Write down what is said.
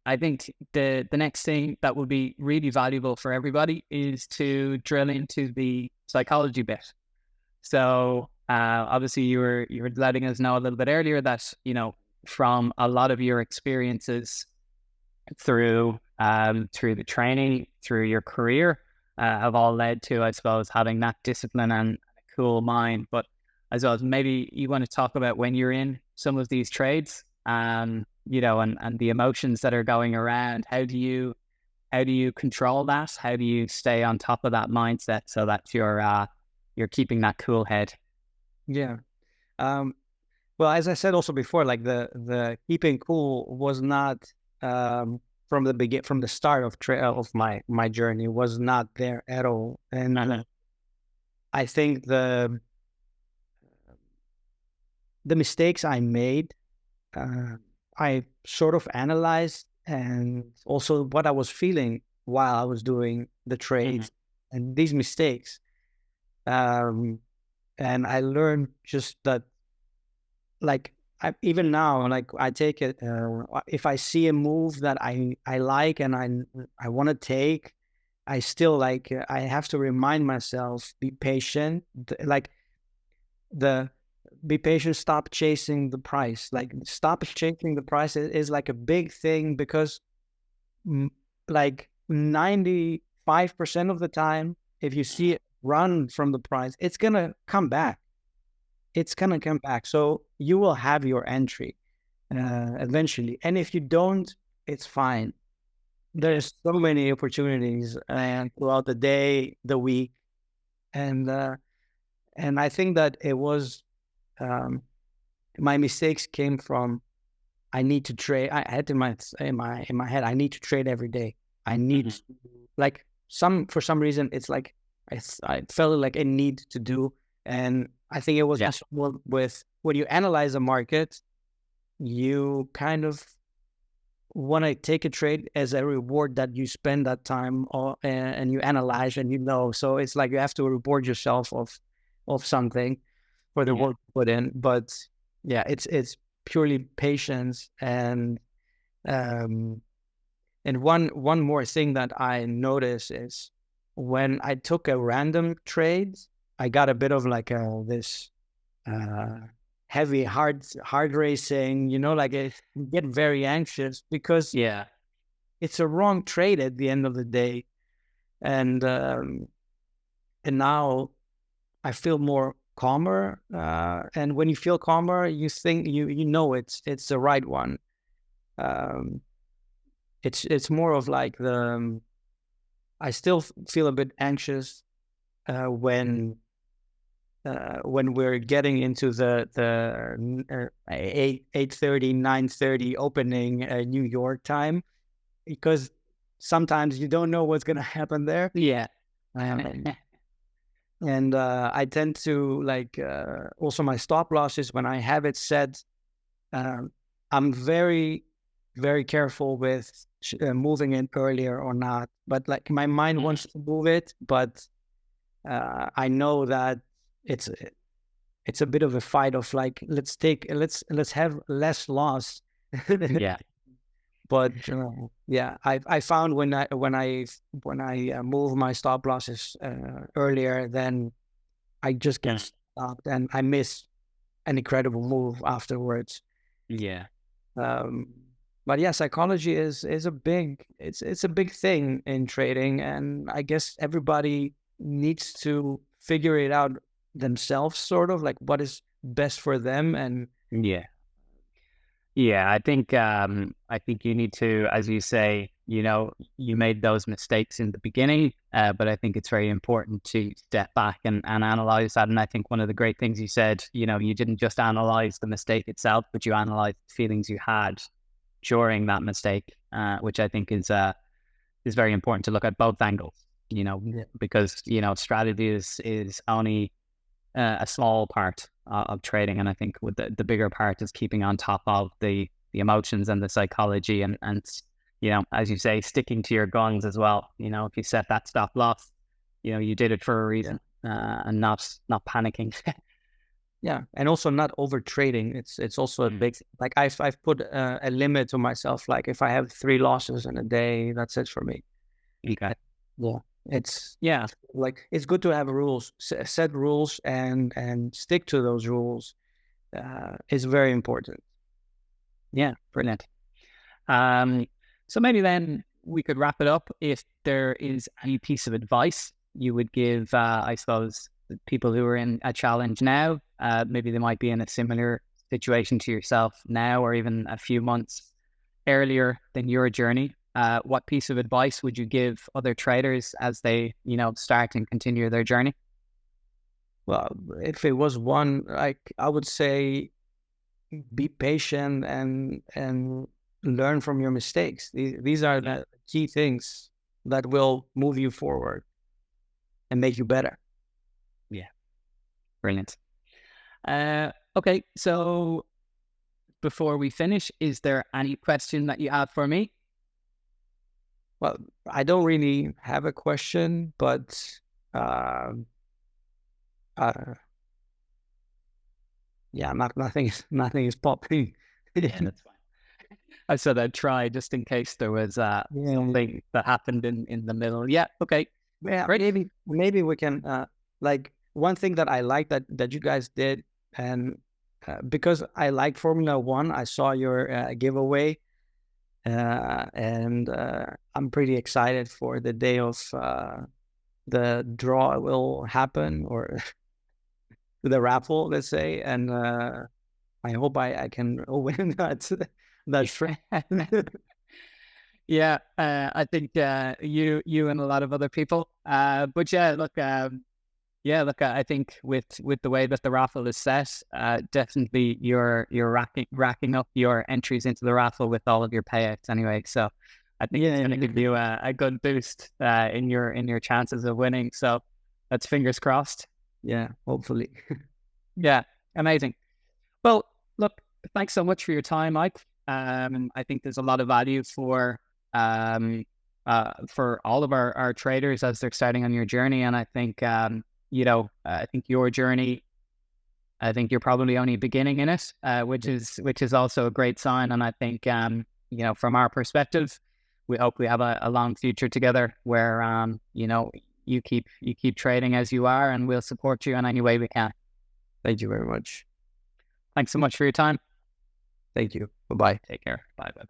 I think the next thing that would be really valuable for everybody is to drill into the psychology bit. So obviously you were letting us know a little bit earlier that, from a lot of your experiences through the training, through your career, have all led to, I suppose, having that discipline and a cool mind. But as well as maybe you want to talk about when you're in some of these trades, and the emotions that are going around. How do you control that? How do you stay on top of that mindset so that you're keeping that cool head? Yeah. Um, well, as I said also before, like the keeping cool was not from the start of my journey was not there at all. And Uh-huh. I think the mistakes I made, uh, I sort of analyzed, and also what I was feeling while I was doing the Mhm. trades and these mistakes. Um, and I learned just that, like, even now, like, I take it, if I see a move that I like and I want to take, I still, like, I have to remind myself, be patient, like, the be patient, stop chasing the price. Like, stop chasing the price is like a big thing, because mm, like 95% of the time, if you see it run from the price, it's gonna come back. It's gonna come back. So you will have your entry eventually. And if you don't, it's fine. Yeah. There's so many opportunities throughout the day, the week, and I think that it was, um, my mistakes came from, I need to trade. I had in my head, I need to trade every day. I need Mhm. to, like, for some reason, it's like I felt like a need to do. And I think it was Yeah. also more with, when you analyze a market, you kind of want to take a trade as a reward that you spend that time, and you analyze, and so it's like you have to reward yourself of something for the Yeah. work you put in. But yeah, it's purely patience. Um and one more thing that I notice is, when I took a random trade, I got a bit of like this uh heavy hard racing, like, you get very anxious because Yeah. it's a wrong trade at the end of the day. And now I feel more calmer. And when you feel calmer, you think, it's the right one. Um, it's more of like I still feel a bit anxious uh, when when we're getting into the 8:30, 9:30 opening, New York time, because sometimes you don't know what's gonna happen there. Yeah. Um, and I tend to, like, also my stop losses, when I have it set, um, I'm very, very careful with moving it earlier or not. But, like, my mind Mhm. wants to move it, but I know that it's it's a bit of a fight of, like, let's have less loss. Yeah. But yeah, I found, when I move my stop losses earlier, then I just get Mm. stopped, and I miss an incredible move afterwards. Yeah. Um, but yeah, psychology is it's a big thing in trading, and I guess everybody needs to figure it out themselves, sort of like what is best for them. And Yeah. Yeah, I think you need to, as you say, you made those mistakes in the beginning, but I think it's very important to step back and analyze that. And I think one of the great things you said, you didn't just analyze the mistake itself, but you analyzed the feelings you had during that mistake, which I think is very important to look at both angles. yeah, Because strategy is only a small part of trading, and I think with the bigger part is keeping on top of the emotions and the psychology, and as you say, sticking to your guns as well. If you set that stop loss, you did it for a yeah, reason, and not panicking. Yeah, and also not over trading. It's also a big, like I've put a limit to myself. Like if I have 3 losses in a day, that's it for me. Okay. Yeah, it's Yeah. like it's good to have rules, set rules, and stick to those rules. Is very important. Yeah. Brilliant. So maybe then we could wrap it up. If there is any piece of advice you would give, I suppose, the people who are in a challenge now, maybe they might be in a similar situation to yourself now, or even a few months earlier than your journey. What piece of advice would you give other traders as they, start and continue their journey? Well, if it was one, like I would say, be patient and learn from your mistakes. These are the key things that will move you forward and make you better. Yeah, brilliant. Okay, so before we finish, is there any question that you have for me? Well, I don't really have a question, but um, uh, yeah, nothing is popping. Yeah, that's fine. I said I'd try just in case there was Yeah, something that happened in the middle. Yeah, okay, yeah, great. maybe we can like one thing that I like that you guys did, and because I like Formula One, I saw your giveaway, and I'm pretty excited for the day of the draw will happen, or the raffle, let's say, and I hope I can win that trip. Yeah, I think you and a lot of other people. But yeah, look, I think with the way that the raffle is set, definitely you're racking up your entries into the raffle with all of your payouts anyway. So I think it's going to give you a good boost in your chances of winning. So that's fingers crossed. Yeah, hopefully. Yeah, amazing. Well, look, thanks so much for your time, Mike. I think there's a lot of value um, for all of our traders as they're starting on your journey. And I think, I think your journey, I think you're probably only beginning in it, which is also a great sign. And I think, from our perspective, we hope we have a long future together where, you keep trading as you are, and we'll support you in any way we can. Thank you very much. Thanks so much for your time. Thank you. Bye-bye. Take care. Bye. Bye.